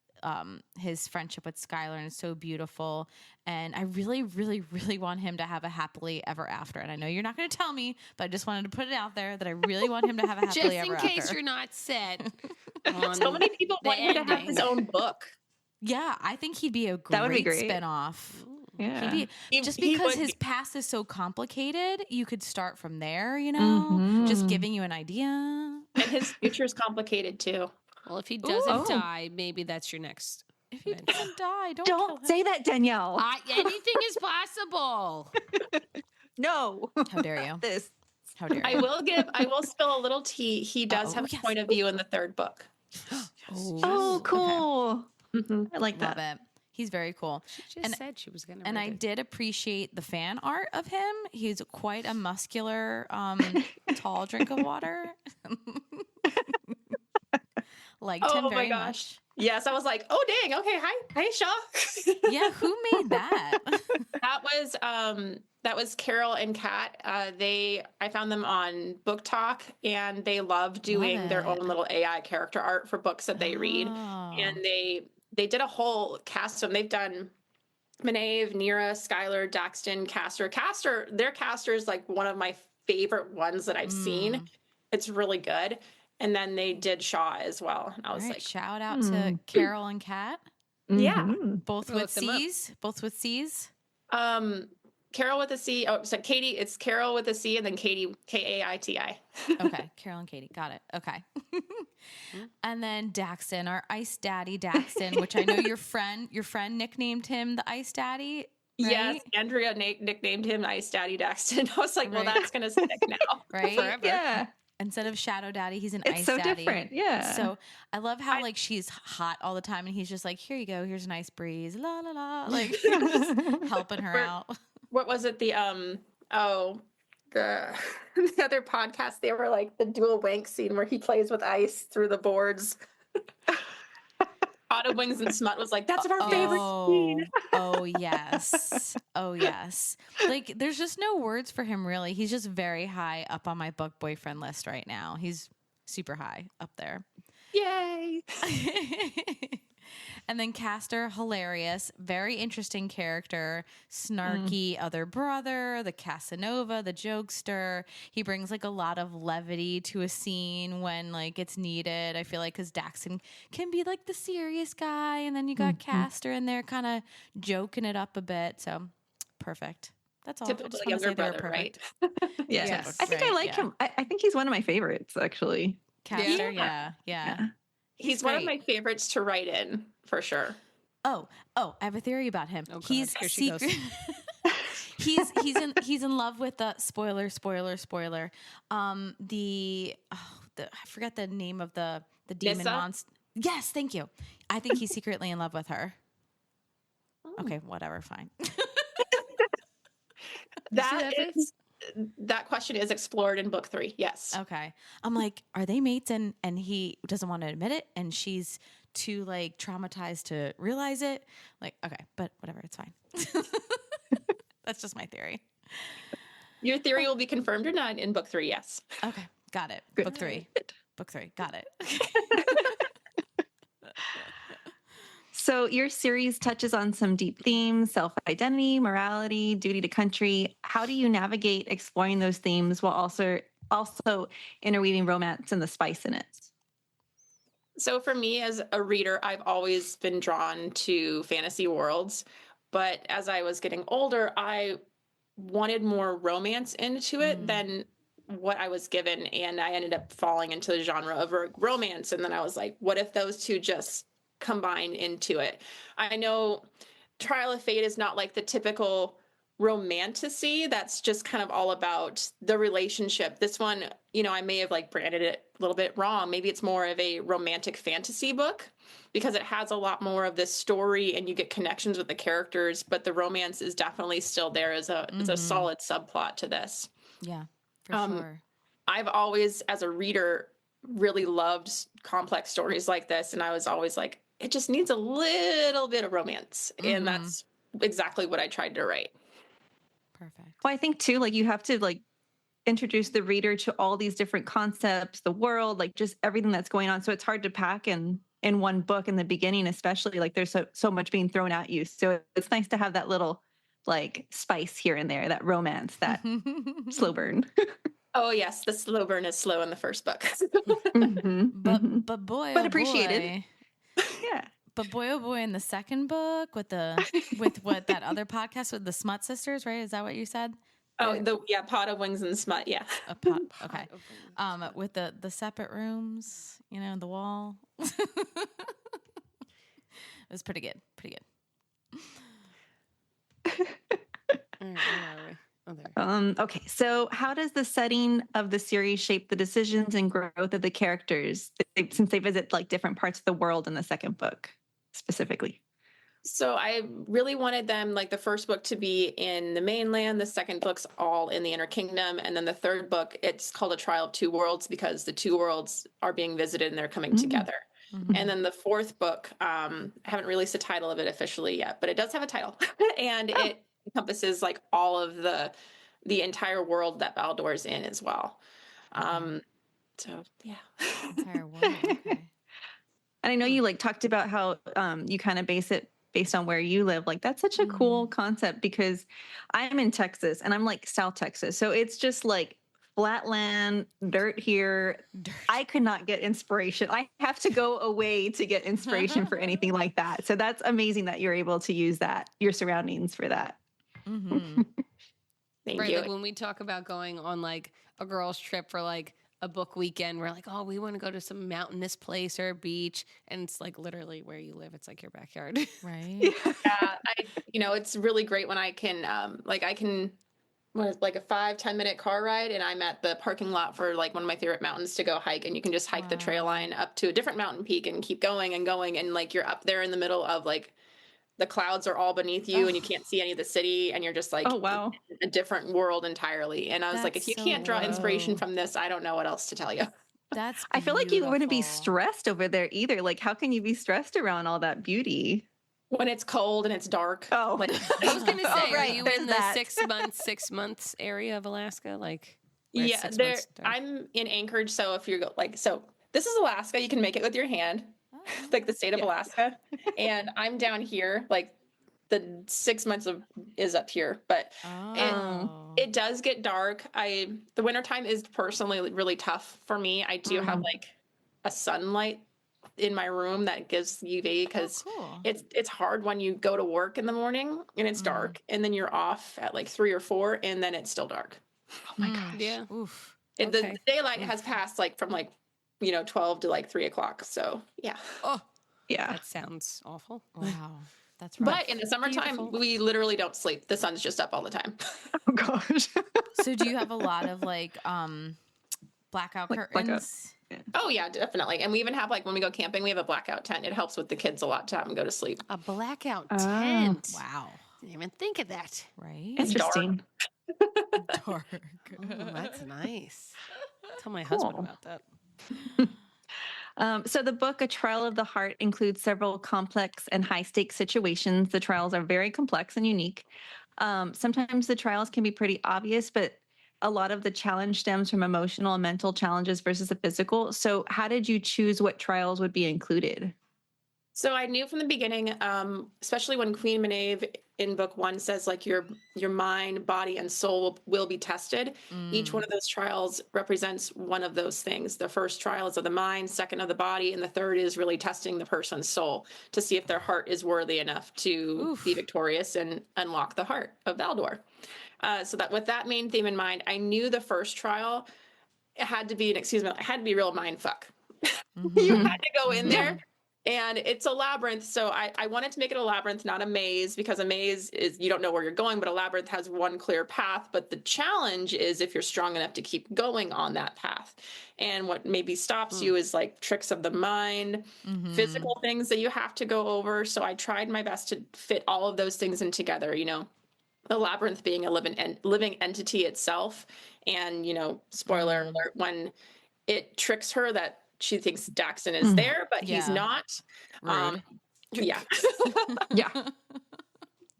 his friendship with Skylar, and it's so beautiful. And I really, really, really want him to have a happily ever after. And I know you're not going to tell me, but I just wanted to put it out there that I really want him to have a happily ever after. Just in case you're not set. So many people want him to have his own book. Yeah, I think he'd be a great spinoff. Yeah. Just because his past is so complicated, you could start from there, you know, just giving you an idea. And his future is complicated too. Well, if he doesn't die, maybe that's your next. If he doesn't die, don't say that, Danielle. Anything is possible. No. How dare you? How dare you? I will spill a little tea. He does have a point of view in the 3rd book. Oh, cool. Okay. I like that. Love it. He's very cool. She just said she was going to. And I did appreciate the fan art of him. He's quite a muscular, tall drink of water. Liked him very much. Yes, I was like, oh dang, okay, hi Shaw. Yeah, who made that? That was Carol and Kat. I found them on Book Talk, and they love doing their own little AI character art for books that they read. And they did a whole cast of them. They've done Maeve, Nira, Skylar, Daxton, Castor. Their Castor is like one of my favorite ones that I've seen. It's really good. And then they did Shaw as well. And I was like, shout out to Carol and Kat. Yeah. Both with C's. Carol with a C. Oh, so Katie, it's Carol with a C, and then Katie, Kaiti. Okay. Carol and Katie. Got it. Okay. And then Daxton, our Ice Daddy Daxton, which I know your friend nicknamed him the Ice Daddy. Right? Yes, Andrea nicknamed him Ice Daddy Daxton. I was like, well, that's going to stick now. Right? Forever. Yeah. Instead of Shadow Daddy, he's an It's Ice so Daddy. different. Yeah. So I love how like she's hot all the time, and he's just like, here you go, here's a nice breeze, la la la, like just helping her out. What was it? The the other podcast, they were like the dual wank scene where he plays with ice through the boards. Autumn Wings and Smut was like, that's our favorite scene. Oh yes. Oh yes. Like there's just no words for him really. He's just very high up on my book boyfriend list right now. He's super high up there. Yay. And then Castor, hilarious, very interesting character, snarky other brother, the Casanova, the jokester. He brings like a lot of levity to a scene when like it's needed. I feel like because Daxton can be like the serious guy, and then you got Castor in there kind of joking it up a bit. So perfect. That's all. Typical younger brother, right? Yes. I think I like him. I think he's one of my favorites, actually. Castor, yeah. He's one of my favorites to write in, for sure. Oh, I have a theory about him. Oh, he's secret. he's in love with the spoiler. I forget the name of the demon monster. Yes, thank you. I think he's secretly in love with her. Okay, whatever, fine. That question is explored in book 3. Yes. Okay. I'm like, are they mates? And he doesn't want to admit it, and she's too like traumatized to realize it. Like, okay, but whatever, it's fine. That's just my theory. Your theory will be confirmed or not in book 3. Yes. Okay, got it. Good. Book 3. Book 3. Got it. So your series touches on some deep themes: self-identity, morality, duty to country. How do you navigate exploring those themes while also interweaving romance and the spice in it? So for me as a reader, I've always been drawn to fantasy worlds, but as I was getting older, I wanted more romance into it than what I was given, and I ended up falling into the genre of romance. And then I was like, what if those two just combine into it? I know Trial of Fate is not like the typical romantasy that's just kind of all about the relationship. This one, I may have like branded it a little bit wrong. Maybe it's more of a romantic fantasy book because it has a lot more of this story and you get connections with the characters, but the romance is definitely still there as a solid subplot to this. Yeah, for sure. I've always, as a reader, really loved complex stories like this, and I was always like, it just needs a little bit of romance, and that's exactly what I tried to write. Perfect. Well, I think too, like you have to like introduce the reader to all these different concepts, the world, like just everything that's going on. So it's hard to pack in one book in the beginning, especially like there's so much being thrown at you. So it's nice to have that little like spice here and there, that romance, that slow burn. Oh yes, the slow burn is slow in the first book. But boy, but oh appreciated. boy. Yeah. But boy, oh boy, in the second book with what that other podcast with the Smut Sisters, right? Is that what you said? Oh, Pot of Wings and Smut, yeah. A pot, okay. With the separate rooms, the wall. It was pretty good. Pretty good. Okay, so how does the setting of the series shape the decisions and growth of the characters since they visit like different parts of the world in the second book specifically? So I really wanted them, like the first book, to be in the mainland. The second book's all in the Inner Kingdom. And then the third book, it's called A Trial of Two Worlds because the two worlds are being visited and they're coming together. And then the fourth book, I haven't released the title of it officially yet, but it does have a title. And it encompasses like all of the entire world that Valdor's in as well. So, yeah. Entire world, okay. And I know you like talked about how you kind of base it based on where you live. Like that's such a cool concept because I'm in Texas and I'm like South Texas. So it's just like flat land, dirt here. I could not get inspiration. I have to go away to get inspiration for anything like that. So that's amazing that you're able to use your surroundings for that. Thank right, you. like when we talk about going on like a girls' trip for like a book weekend, we're like, oh, we want to go to some mountainous place or a beach, and it's like literally where you live. It's like your backyard, right? Yeah, it's really great when I can, like a 5-10 minute car ride, and I'm at the parking lot for like one of my favorite mountains to go hike, and you can just hike the trail line up to a different mountain peak and keep going and going, and like you're up there in the middle of like the clouds are all beneath you and you can't see any of the city and you're just like in a different world entirely. And I was like, if you can't draw inspiration from this, I don't know what else to tell you. That's I feel like you wouldn't be stressed over there either. Like, how can you be stressed around all that beauty? When it's cold and it's dark. Oh, like, I was going to say, right, are you in the 6 months area of Alaska? Like, yeah, I'm in Anchorage. So if you're this is Alaska, you can make it with your hand. Like the state of Alaska, and I'm down here. Like the 6 months is up here, but it does get dark. The wintertime is personally really tough for me. I do have like a sunlight in my room that gives UV because it's hard when you go to work in the morning and it's dark, and then you're off at like 3 or 4, and then it's still dark. Oh my gosh! Yeah. Oof. The daylight has passed like from 12 to like 3 o'clock. So yeah. Oh, yeah. That sounds awful. Wow. That's right. But in the summertime, we literally don't sleep. The sun's just up all the time. Oh gosh. So do you have a lot of like blackout curtains? Oh yeah, definitely. And we even have when we go camping, we have a blackout tent. It helps with the kids a lot to have them go to sleep. A blackout tent. Wow. Didn't even think of that. Right. Interesting. Dark. Oh, that's nice. Tell my husband Cool. about that. So the book, A Trial of the Heart, includes several complex and high-stakes situations. The trials are very complex and unique. Sometimes the trials can be pretty obvious, but a lot of the challenge stems from emotional and mental challenges versus the physical. So how did you choose what trials would be included? So I knew from the beginning, especially when Queen Maeve in book 1 says like your mind, body, and soul will be tested. Each one of those trials represents one of those things. The first trial is of the mind, second of the body, and the third is really testing the person's soul to see if their heart is worthy enough to be victorious and unlock the heart of Valdor. So that with that main theme in mind, I knew the first trial it had to be it had to be real mind fuck. You had to go in there. And it's a labyrinth, so I wanted to make it a labyrinth, not a maze, because a maze is you don't know where you're going, but a labyrinth has one clear path. But the challenge is if you're strong enough to keep going on that path. And what maybe stops you is like tricks of the mind, physical things that you have to go over. So I tried my best to fit all of those things in together, you know. The labyrinth being a living entity itself. And, you know, spoiler alert, when it tricks her that she thinks Daxon is there, but he's not. Yeah. Yeah.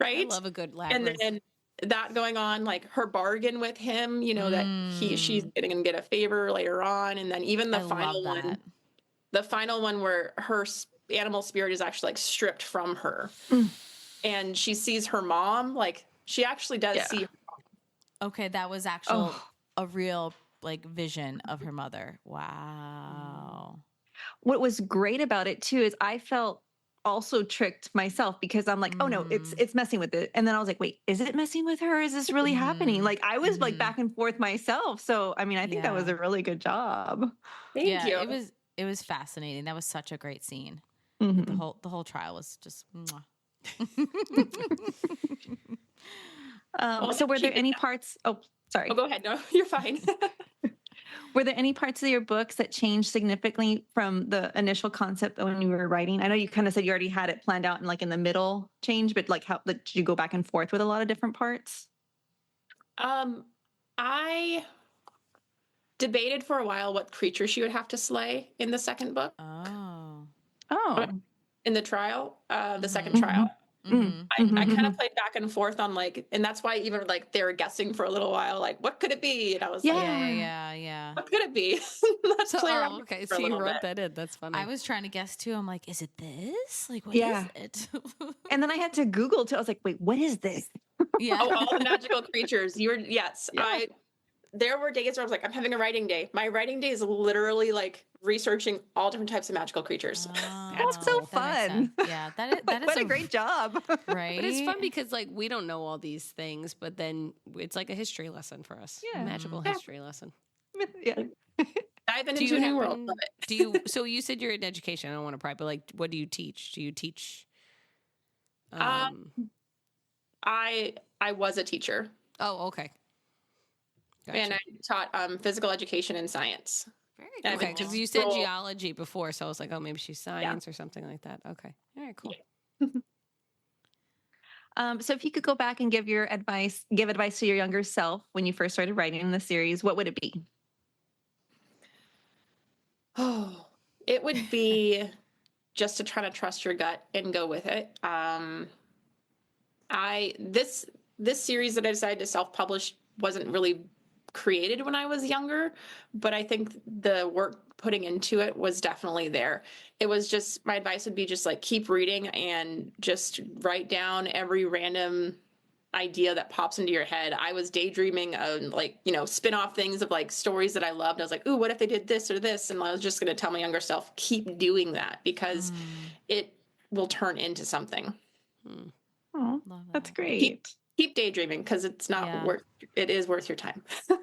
Right. I love a good labyrinth. And then that going on, like her bargain with him, you know, that she's going to get a favor later on. And then even the final one where her animal spirit is actually like stripped from her and she sees her mom, like she actually does see her mom. Okay. That was a real like vision of her mother. Wow. What was great about it too is I felt also tricked myself because I'm like, oh no, it's messing with it. And then I was like, wait, is it messing with her? Is this really happening? Like I was like back and forth myself. So I mean, I think that was a really good job. Thank you. It was fascinating. That was such a great scene. Mm-hmm. The whole trial was just mwah. So were there any parts? Oh, sorry. Oh, go ahead. No, you're fine. Were there any parts of your books that changed significantly from the initial concept when you were writing? I know you kind of said you already had it planned out and like in the middle change, but like how did you go back and forth with a lot of different parts? I debated for a while what creature she would have to slay in the second book. Oh. In the trial, the second trial. I kind of played back and forth on like, and that's why even like they were guessing for a little while, like what could it be? And I was like, Yeah. what could it be? Let's play around. Okay, so you wrote that in. That's funny. I was trying to guess too. I'm like, is it this? Like, what is it? And then I had to Google too. I was like, wait, what is this? Yeah. Oh, all the magical creatures. There were days where I was like, I'm having a writing day. My writing day is literally like researching all different types of magical creatures. That's so fun. Yeah, that is what a great job. Right. But it's fun because like we don't know all these things, but then it's like a history lesson for us. Yeah. Magical history lesson. Yeah. Dive into a new world. Love it. So you said you're in education. I don't want to pry, but like what do you teach? Do you teach I was a teacher. Oh, okay. Gotcha. And I taught physical education and science. Very cool. Okay, because you said geology before, so I was like, oh, maybe she's science or something like that. Okay. All right, cool. So if you could go back and give advice to your younger self when you first started writing in the series, what would it be? Oh, it would be just to try to trust your gut and go with it. This series that I decided to self-publish wasn't really created when I was younger, but I think the work putting into it was definitely there. It was just, my advice would be just like keep reading and just write down every random idea that pops into your head. I was daydreaming of like, you know, spin-off things of like stories that I loved. I was like, ooh, what if they did this or this? And I was just going to tell my younger self, keep doing that because it will turn into something. Oh, that's great. Keep daydreaming because it's not it is worth your time.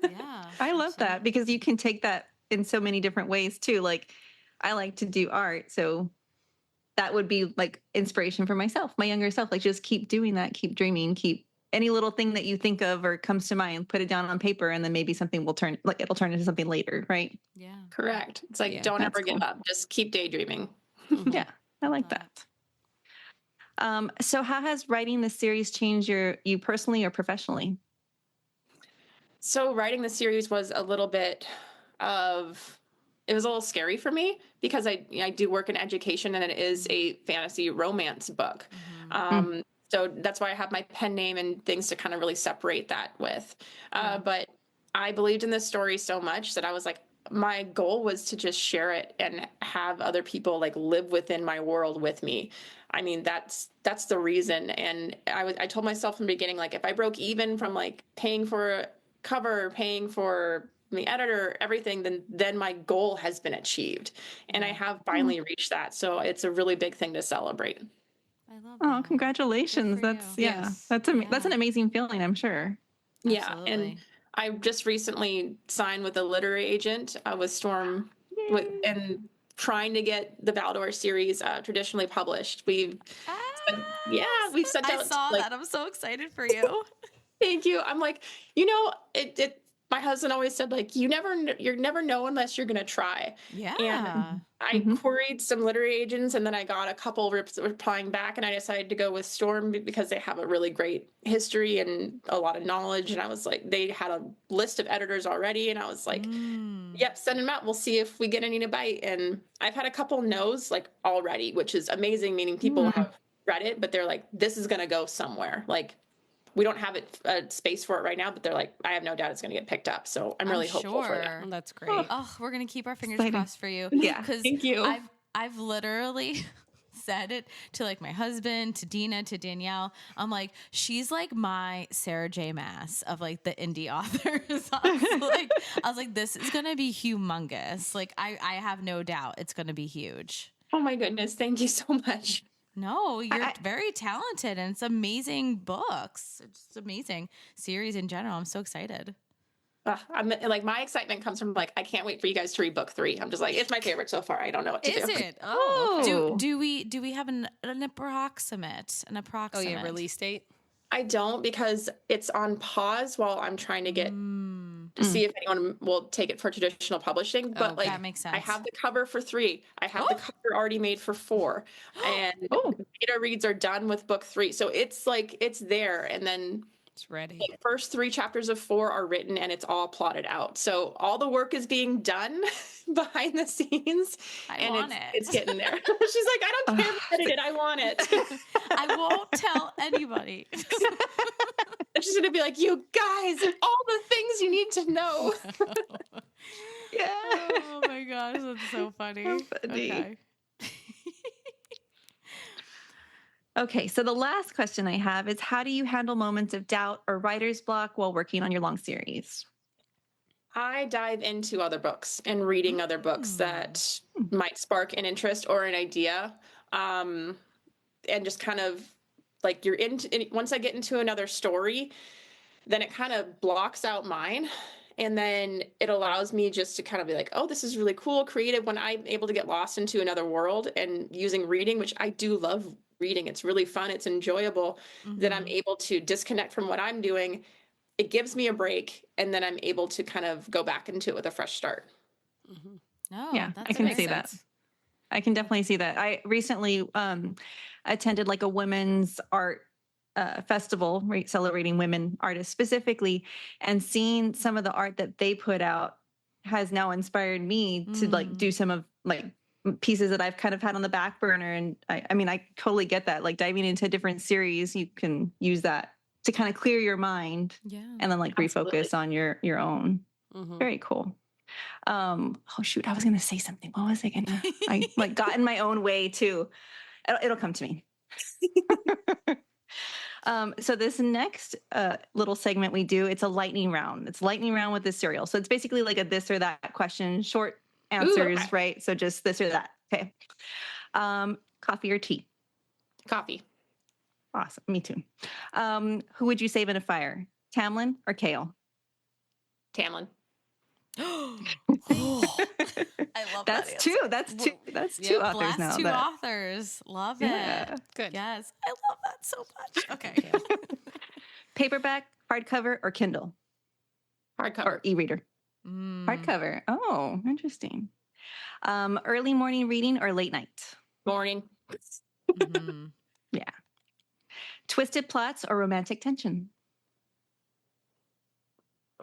Yeah. I love that because you can take that in so many different ways too. Like I like to do art. So that would be like inspiration for myself, my younger self. Like just keep doing that, keep dreaming, keep any little thing that you think of or comes to mind, put it down on paper and then maybe something will it'll turn into something later. Right. Yeah. Correct. It's like, don't ever give up. Just keep daydreaming. Yeah. I like that. So how has writing the series changed you personally or professionally? So writing the series was a little bit of, it was a little scary for me because I do work in education and it is a fantasy romance book. So that's why I have my pen name and things to kind of really separate that with. But I believed in this story so much that I was like, my goal was to just share it and have other people like live within my world with me. I mean, that's the reason. And I told myself from the beginning, like, if I broke even from like paying for a cover, paying for the editor, everything, then my goal has been achieved. And I have finally reached that. So it's a really big thing to celebrate. I love Oh, that. congratulations. Good for That's you. Yes. that's an amazing feeling, I'm sure. Yeah. Absolutely. And I just recently signed with a literary agent with Storm and trying to get the Valdor series traditionally published. We've sent I out saw like, that. I'm so excited for you. thank you. I'm like, it my husband always said, like, you never know unless you're gonna try. Yeah. And I queried some literary agents, and then I got a couple replying back, and I decided to go with Storm because they have a really great history and a lot of knowledge. And I was like, they had a list of editors already, and I was like, yep, send them out. We'll see if we get any to bite. And I've had a couple no's like already, which is amazing, meaning people have read it, but they're like, this is gonna go somewhere. Like, we don't have space for it right now, but they're like, I have no doubt it's going to get picked up. So I'm really hopeful for that. Oh, that's great. Oh, we're gonna keep our fingers Exciting. crossed for you. Yeah. Because Thank you. I've literally said it to like my husband, to Dina, to Danielle. I'm like, she's like my Sarah J. Maas of like the indie authors. I was like, this is gonna be humongous. Like I have no doubt it's gonna be huge. Oh my goodness. Thank you so much. No, you're very talented and it's amazing books. It's amazing series in general. I'm so excited. I'm like, my excitement comes from like, I can't wait for you guys to read book 3. I'm just like, it's my favorite so far. I don't know what to do. Is it? Oh, Oh. do we have an approximate? Oh, yeah, release date? I don't, because it's on pause while I'm trying to get to see if anyone will take it for traditional publishing. But like, that makes sense. I have the cover for 3. I have the cover already made for 4, and beta reads are done with book 3. So it's like, it's there. And then It's ready. the first 3 chapters of 4 are written and it's all plotted out. So all the work is being done behind the scenes. I want it. It's getting there. She's like, I don't care if I edit it. I want it. I won't tell anybody. And she's going to be like, you guys, all the things you need to know. Yeah. Oh my gosh, that's so funny. So funny. Okay. Okay, so the last question I have is, how do you handle moments of doubt or writer's block while working on your long series? I dive into other books and reading other books that might spark an interest or an idea. And just kind of like, once I get into another story, then it kind of blocks out mine. And then it allows me just to kind of be like, oh, this is really cool, creative, when I'm able to get lost into another world and using reading, which I do love reading. It's really fun. It's enjoyable that I'm able to disconnect from what I'm doing. It gives me a break. And then I'm able to kind of go back into it with a fresh start. No, Yeah, that I can makes see that. sense. I can definitely see that. I recently attended like a women's art festival, right, celebrating women artists specifically, and seeing some of the art that they put out has now inspired me to like do some of like pieces that I've kind of had on the back burner. And I mean, I totally get that. Like diving into a different series, you can use that to kind of clear your mind and then like refocus on your own. Very cool. Oh shoot, I was gonna say something. What was I gonna? I like got in my own way too. It'll come to me. So this next little segment we do, it's a lightning round. It's lightning round with the Suriel. So it's basically like a this or that question, short answers, okay. right? So just this or that. Okay. Coffee or tea? Coffee. Awesome. Me too. Who would you save in a fire? Tamlin or Kale? Tamlin. I love that. That's two. That's two. That's two authors Last now. 2 that- authors. Love Yeah. it. Good. Yes. I love that so much. Okay. Paperback, hardcover, or Kindle? Hardcover. Or e-reader? Hardcover. Oh, interesting. Early morning reading or late night? Morning. Yeah. Twisted plots or romantic tension?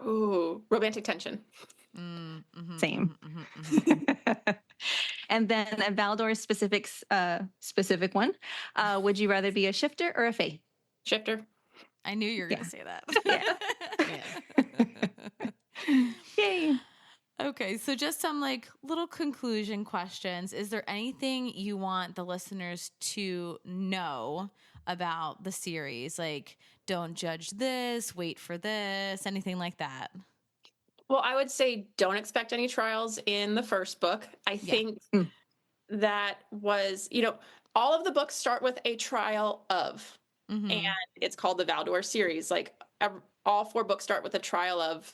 Ooh, romantic tension. Same. And then a Valdor specific one. Would you rather be a shifter or a fae? Shifter. I knew you were going to say that. Yay. Okay, so just some like little conclusion questions. Is there anything you want the listeners to know about the series? Like, don't judge this, wait for this, anything like that? Well, I would say don't expect any trials in the first book. I think that was, all of the books start with a trial of, and it's called the Valdor series. Like all 4 books start with a trial of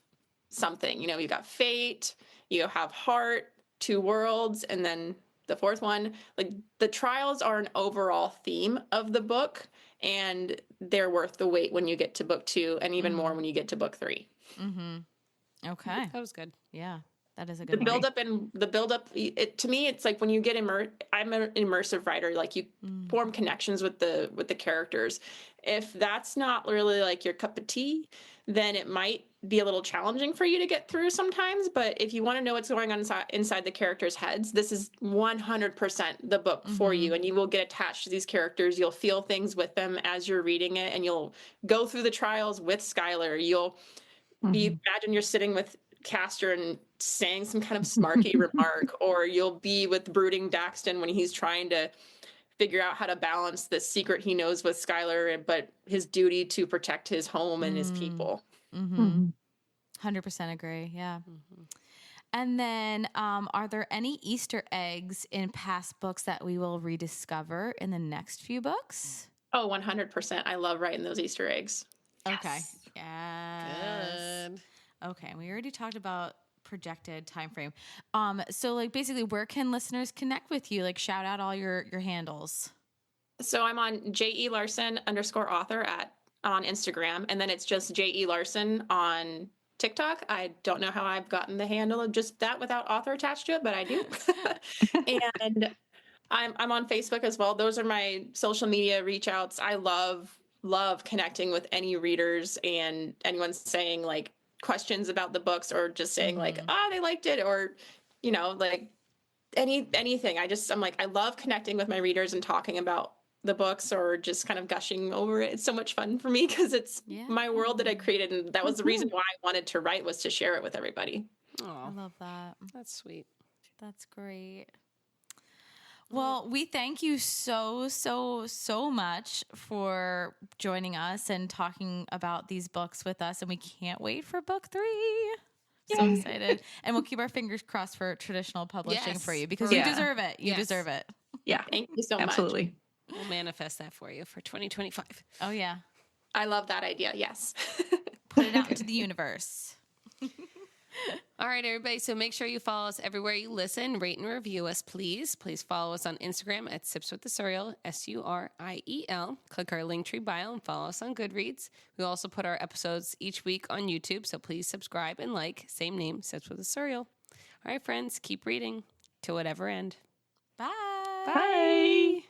something. You got fate, you have heart, 2 worlds, and then the 4th one. Like the trials are an overall theme of the book, and they're worth the wait when you get to book 2, and even more when you get to book 3. Okay. That was good. Yeah. That is a good The build up, to me, it's like when you get I'm an immersive writer, like you form connections with the characters. If that's not really like your cup of tea, then it might be a little challenging for you to get through sometimes. But if you want to know what's going on inside the characters' heads, this is 100% the book for you. And you will get attached to these characters. You'll feel things with them as you're reading it, and you'll go through the trials with Skylar. You'll imagine you're sitting with Castor and saying some kind of smarky remark, or you'll be with brooding Daxton when he's trying to figure out how to balance the secret he knows with Skylar, but his duty to protect his home and his people. 100% agree. Yeah. And then are there any Easter eggs in past books that we will rediscover in the next few books? Oh, 100%. I love writing those Easter eggs. Okay. Yes. Good. Okay. We already talked about projected time frame. So like basically where can listeners connect with you? Like shout out all your handles. So I'm on JE_Larson_author on Instagram, and then it's just JE Larson on TikTok. I don't know how I've gotten the handle of just that without author attached to it, but I do. And I'm on Facebook as well. Those are my social media reach outs. I love connecting with any readers and anyone saying like questions about the books, or just saying like, they liked it, or, like anything. I'm like, I love connecting with my readers and talking about the books, or just kind of gushing over it. It's so much fun for me because it's my world that I created. And that was the reason why I wanted to write, was to share it with everybody. I love that. That's sweet. That's great. Well, we thank you so much for joining us and talking about these books with us. And we can't wait for book 3. So excited. And we'll keep our fingers crossed for traditional publishing for you, because you deserve it. You deserve it. Yeah. Thank you so much. Absolutely. We'll manifest that for you for 2025. Oh, yeah. I love that idea. Yes. Put it out into the universe. All right, everybody. So make sure you follow us everywhere you listen. Rate and review us, please. Please follow us on Instagram at Sips with the Suriel, Suriel. Click our Linktree bio and follow us on Goodreads. We also put our episodes each week on YouTube, so please subscribe and like. Same name, Sips with the Suriel. All right, friends, keep reading to whatever end. Bye. Bye.